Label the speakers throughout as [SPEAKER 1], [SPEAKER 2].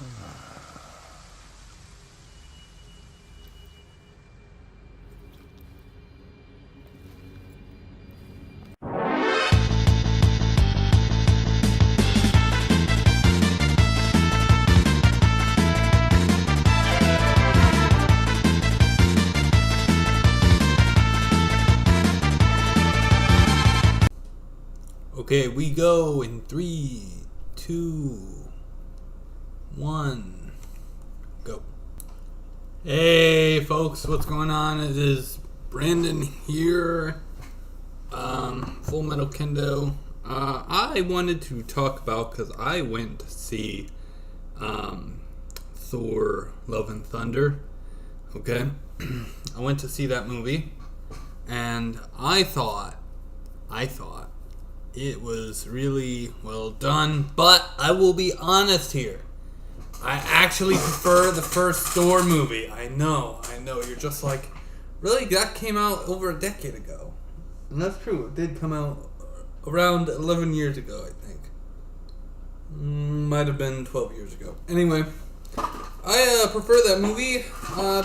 [SPEAKER 1] Okay, we go in 3, 2, 1, go. Hey folks, what's going on? It is Brandon here, FullMetalKendo. I wanted to talk about, because I went to see Thor, Love and Thunder, okay? I went to see that movie, and I thought it was really well done, but I will be honest here. I actually prefer the first Thor movie. I know. You're just like, really? That came out over a decade ago. And that's true. It did come out around 11 years ago, I think. Might have been 12 years ago. Anyway, I prefer that movie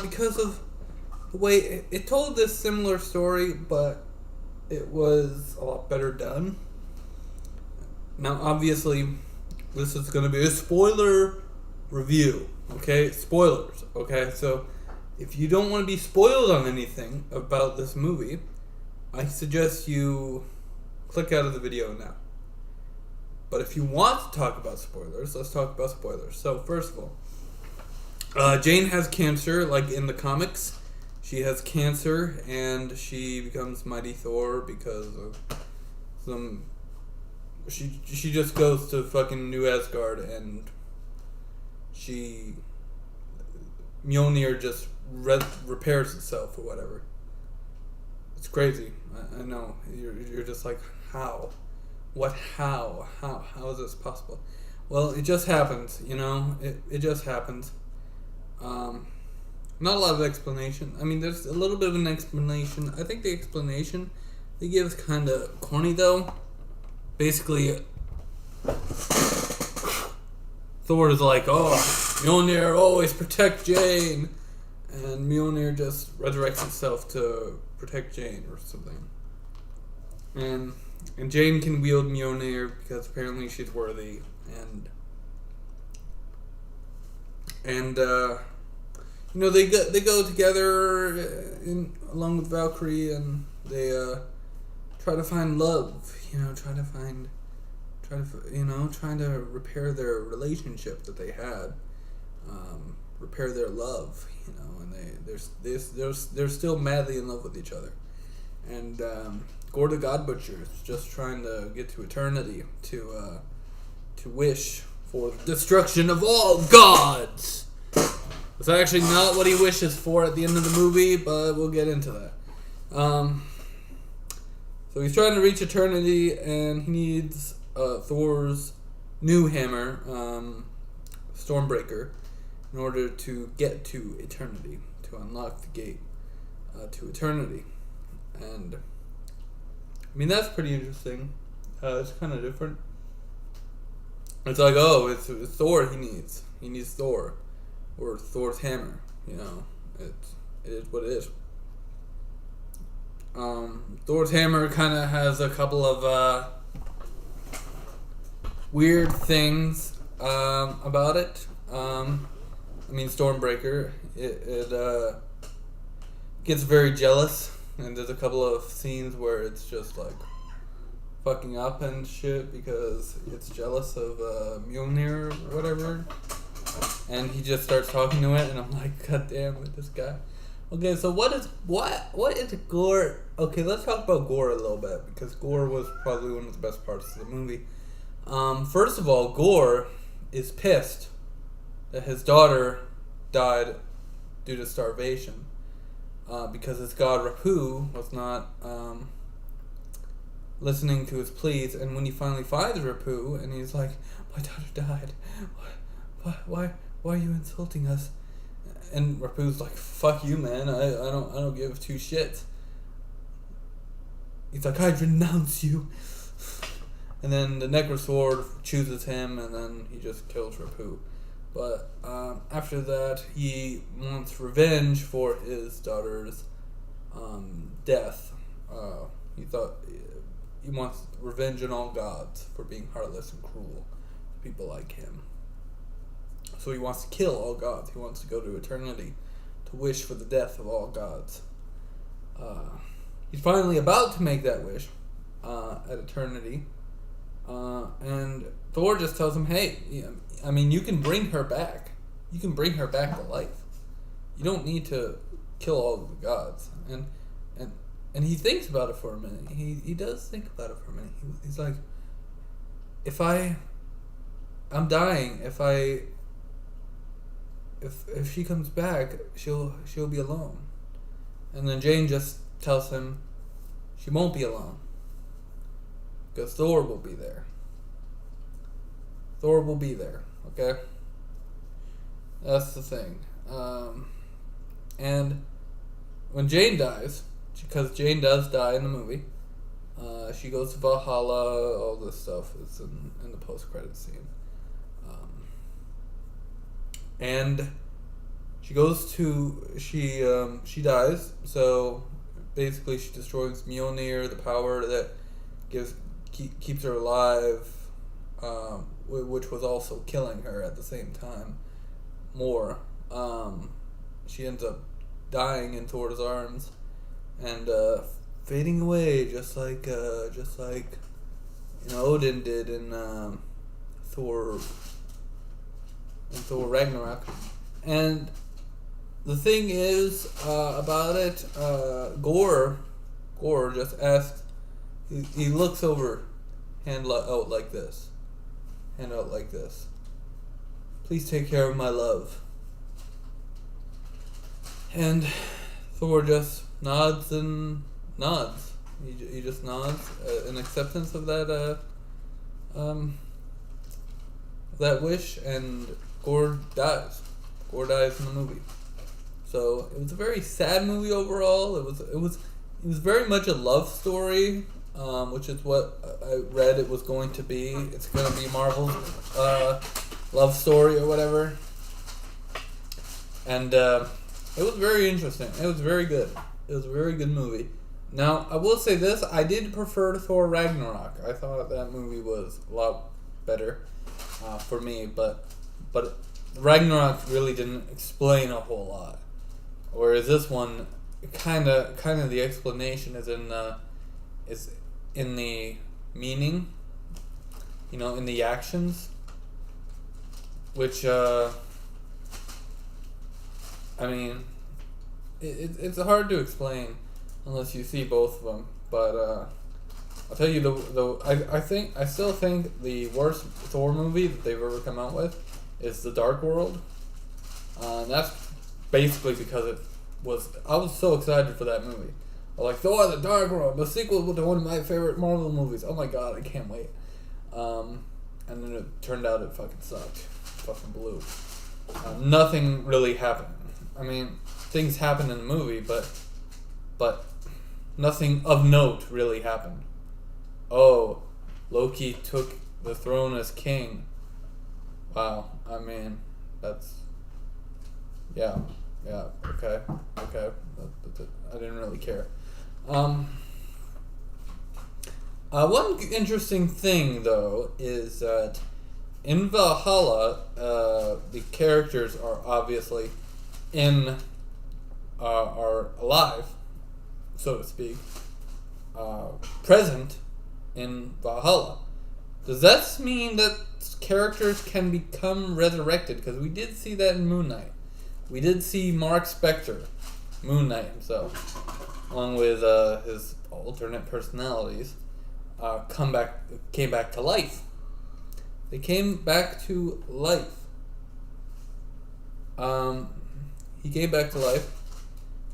[SPEAKER 1] because of the way it told this similar story, but it was a lot better done. Now, obviously, this is going to be a spoiler review, okay? Spoilers, okay? So, if you don't want to be spoiled on anything about this movie, I suggest you click out of the video now. But if you want to talk about spoilers, let's talk about spoilers. So, first of all, Jane has cancer, like in the comics. She has cancer, and she becomes Mighty Thor because of some... She just goes to fucking New Asgard, and Mjolnir just repairs itself or whatever. It's crazy. I know. You're just like, how? What? How is this possible? Well, it just happens, you know? It just happens. Not a lot of explanation. I mean, there's a little bit of an explanation. I think the explanation they give is kind of corny, though. Basically, Thor is like, oh, Mjolnir always protect Jane, and Mjolnir just resurrects itself to protect Jane or something. And Jane can wield Mjolnir because apparently she's worthy, and you know, they go together along with Valkyrie, and they try to find love, you know, trying to repair their relationship that they had, repair their love, you know, and they're still madly in love with each other, and Gore the God Butcher is just trying to get to eternity to wish for the destruction of all gods. It's actually not what he wishes for at the end of the movie, but we'll get into that. So he's trying to reach eternity, and he needs Thor's new hammer, Stormbreaker, in order to get to eternity, to unlock the gate to eternity. And, I mean, that's pretty interesting. It's kind of different. It's like, oh, it's Thor he needs. He needs Thor. Or Thor's hammer, you know. It is what it is. Thor's hammer kind of has a couple of weird things about it. I mean, Stormbreaker, it gets very jealous, and there's a couple of scenes where it's just like fucking up and shit because it's jealous of Mjolnir or whatever, and he just starts talking to it, and I'm like, god damn it, this guy. Okay, so what is Gore? Okay, let's talk about Gore a little bit, because Gore was probably one of the best parts of the movie. First of all, Gore is pissed that his daughter died due to starvation, because his god Rapu was not listening to his pleas, and when he finally finds Rapu, and he's like, my daughter died, why are you insulting us? And Rapu's like, fuck you, man, I don't give two shits. He's like, I renounce you. And then the Necrosword chooses him, and then he just kills Rapu. But after that, he wants revenge for his daughter's death. He wants revenge on all gods for being heartless and cruel to people like him. So he wants to kill all gods. He wants to go to eternity to wish for the death of all gods. He's finally about to make that wish at eternity. And Thor just tells him, hey, you can bring her back. You can bring her back to life. You don't need to kill all of the gods. And he thinks about it for a minute. He does think about it for a minute. He's like, I'm dying. If she comes back, she'll be alone. And then Jane just tells him she won't be alone, because Thor will be there. Thor will be there. Okay. That's the thing. And when Jane dies, because Jane does die in the movie, she goes to Valhalla. All this stuff is in the post-credit scene. And she dies. So basically, she destroys Mjolnir, the power that keeps her alive, which was also killing her at the same time. More. She ends up dying in Thor's arms and fading away, just like Odin did in Thor Ragnarok. And the thing is about it, Gore just asks. He looks over, hand out like this. Please take care of my love. And Thor just nods and nods. He just nods in acceptance of that wish, and Gore dies. Gore dies in the movie. So it was a very sad movie overall. It was very much a love story, which is what I read it was going to be. It's going to be Marvel's love story or whatever. And it was very interesting. It was very good. It was a very good movie. Now, I will say this. I did prefer Thor Ragnarok. I thought that movie was a lot better for me. But Ragnarok really didn't explain a whole lot. Whereas this one, kind of the explanation is in the meaning, in the actions, which it's hard to explain unless you see both of them. But I'll tell you I still think the worst Thor movie that they've ever come out with is The Dark World. And that's basically because I was so excited for that movie. I was like, Thor: The Dark World, the sequel to one of my favorite Marvel movies. Oh my god, I can't wait. And then it turned out it fucking sucked. Fucking blew. Nothing really happened. Things happened in the movie, but nothing of note really happened. Oh, Loki took the throne as king. Wow, that's... Yeah, okay. That's it. I didn't really care. One interesting thing, though, is that in Valhalla, the characters are obviously are alive, so to speak, present in Valhalla. Does that mean that characters can become resurrected? Because we did see that in Moon Knight. We did see Mark Spector, Moon Knight himself, along with his alternate personalities, came back to life. They came back to life. He came back to life.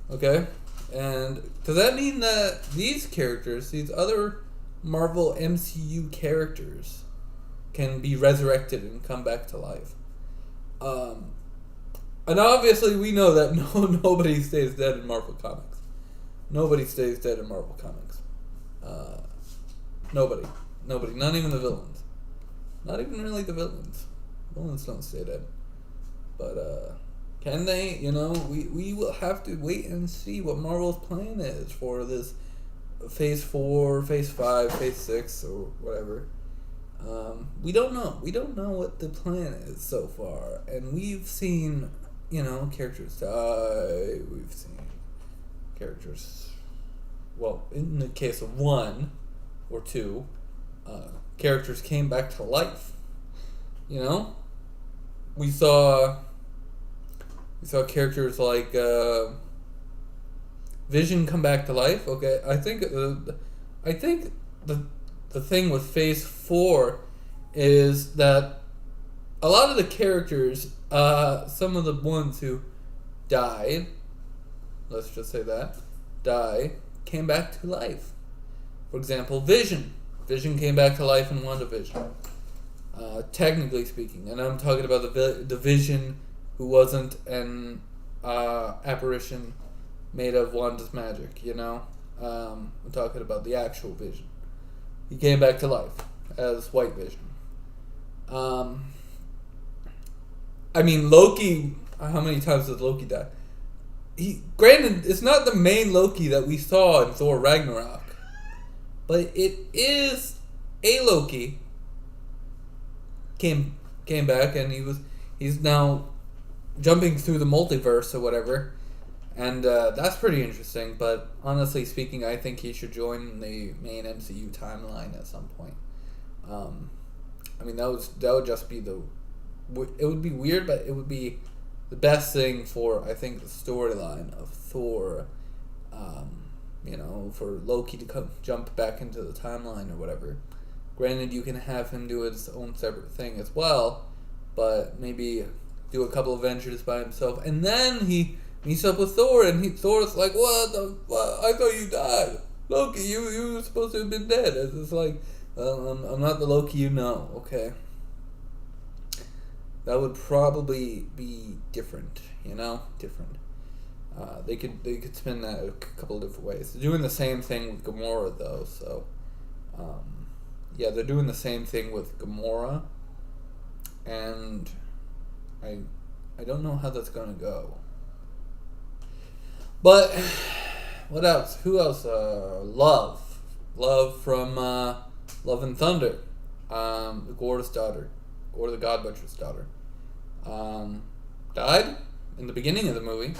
[SPEAKER 1] Okay? And does that mean that these characters, these other Marvel MCU characters, can be resurrected and come back to life? And obviously we know that nobody stays dead in Marvel Comics. Nobody stays dead in Marvel Comics. Nobody. Not even the villains. Not even really the villains. Villains don't stay dead. But can they? We will have to wait and see what Marvel's plan is for this Phase 4, Phase 5, Phase 6, or whatever. We don't know. We don't know what the plan is so far. And we've seen, characters die. We've seen characters, well, in the case of 1 or 2, characters came back to life. We saw characters like Vision come back to life. Okay, I think the thing with Phase 4 is that a lot of the characters, some of the ones who died, let's just say that, came back to life. For example, Vision. Vision came back to life in WandaVision. Technically speaking, and I'm talking about the Vision who wasn't an apparition made of Wanda's magic, I'm talking about the actual Vision. He came back to life as White Vision. Loki, how many times did Loki die? Granted, it's not the main Loki that we saw in Thor Ragnarok, but it is a Loki came back, and he's now jumping through the multiverse or whatever, and that's pretty interesting. But honestly speaking, I think he should join the main MCU timeline at some point. That would just be it would be weird, but it would be the best thing for, I think, the storyline of Thor. For Loki to jump back into the timeline or whatever. Granted, you can have him do his own separate thing as well, but maybe do a couple Avengers by himself, and then he meets up with Thor, and Thor's like, "What? I thought you died, Loki. You were supposed to have been dead." It's like, I'm not the Loki you know. Okay, that would probably be different. Different. They could spin that a couple of different ways. They're doing the same thing with Gamora though, so yeah, they're doing the same thing with Gamora, and I don't know how that's gonna go. But what else? Who else? Love from Love and Thunder, Gorr's daughter, Gorr the God Butcher's daughter, died in the beginning of the movie,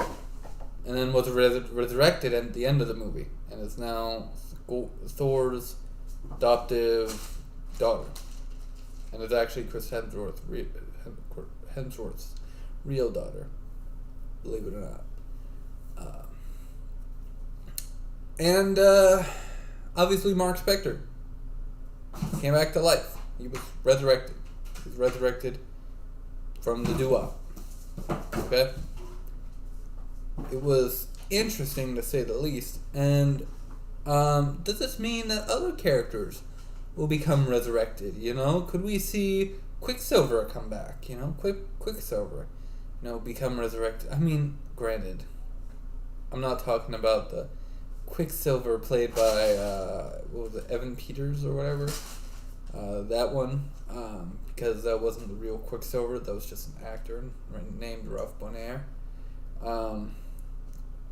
[SPEAKER 1] and then was resurrected at the end of the movie, and is now Thor's adoptive daughter, and it's actually Chris Hemsworth's real daughter, believe it or not. And obviously Mark Spector came back to life. He was resurrected. He was resurrected from the doo-wop. Okay? It was interesting, to say the least. And does this mean that other characters will become resurrected? Could we see Quicksilver come back? Quicksilver, become resurrected. Granted, I'm not talking about the Quicksilver played by Evan Peters or whatever. That one, because that wasn't the real Quicksilver. That was just an actor named Ralph Bonaire.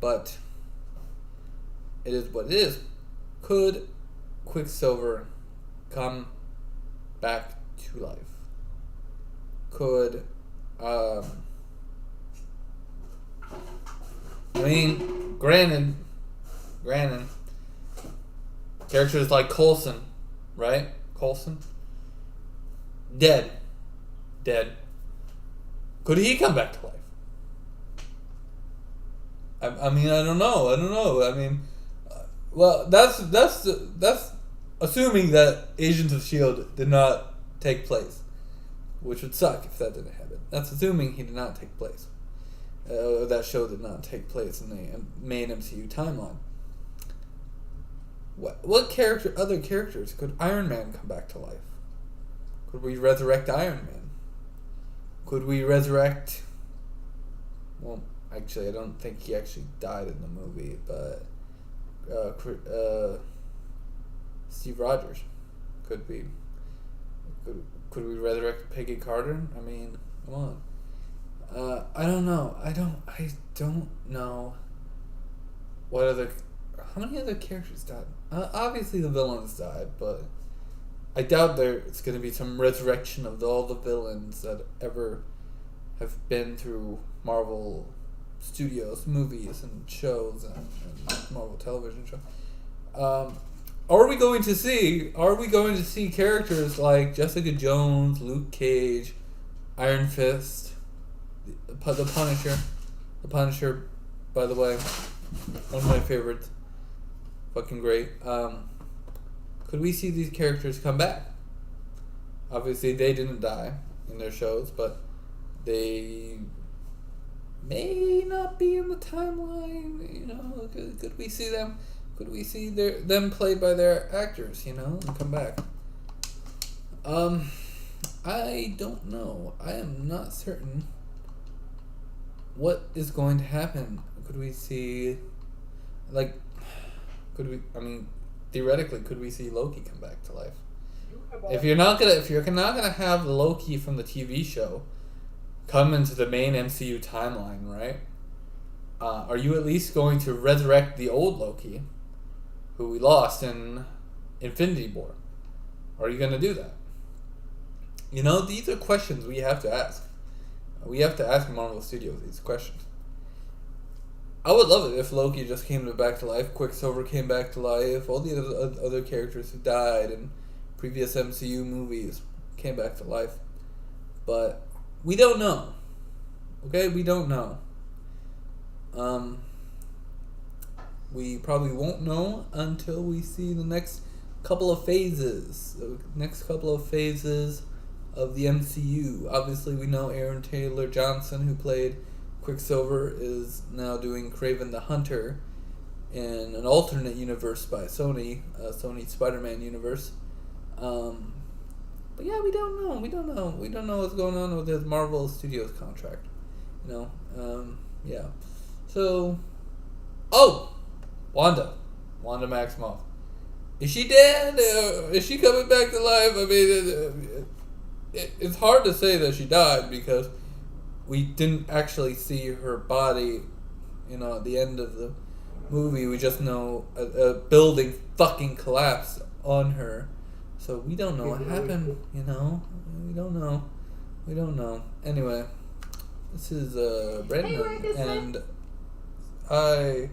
[SPEAKER 1] But it is what it is. Could Quicksilver come back to life? Could granted, characters like Coulson, right? Coulson, dead. Could he come back to life? I don't know. Well, that's assuming that Agents of S.H.I.E.L.D. did not take place, which would suck if that didn't happen. That's assuming he did not take place. That show did not take place in the main MCU timeline. What other characters could Iron Man come back to life? Could we resurrect Iron Man? Could we resurrect? Well, actually, I don't think he actually died in the movie, but Steve Rogers could be. Could we resurrect Peggy Carter? Come on. don't know. I don't know. How many other characters died? Obviously the villains died, but I doubt there's going to be some resurrection of all the villains that ever have been through Marvel Studios, movies and shows and Marvel television shows. Are we going to see characters like Jessica Jones, Luke Cage, Iron Fist, the Punisher? The Punisher, by the way, one of my favorites. Fucking great. Could we see these characters come back? Obviously, they didn't die in their shows, but they may not be in the timeline. You know, could we see them? Could we see them played by their actors? You know, and come back. I don't know. I am not certain what is going to happen. Could we see, theoretically, could we see Loki come back to life? If you're not gonna have Loki from the TV show come into the main MCU timeline, right? Are you at least going to resurrect the old Loki, who we lost in Infinity War? Are you gonna do that? You know, these are questions we have to ask. We have to ask Marvel Studios these questions. I would love it if Loki just came back to life, Quicksilver came back to life, all the other characters who died in previous MCU movies came back to life. But we don't know. Okay, we don't know. We probably won't know until we see the next couple of phases. Of the MCU. Obviously, we know Aaron Taylor Johnson, who played Quicksilver, is now doing Kraven the Hunter in an alternate universe by Sony, Sony Spider-Man universe. But yeah, we don't know. We don't know what's going on with his Marvel Studios contract. You know, yeah. So, Wanda Maximoff. Is she dead? Is she coming back to life? I mean, it's hard to say that she died because we didn't actually see her body, you know, at the end of the movie. We just know a building fucking collapsed on her. So we don't know what happened, you know? We don't know. Anyway, this is Brandon, and I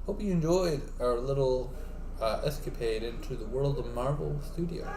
[SPEAKER 1] hope you enjoyed our little escapade into the world of Marvel Studios.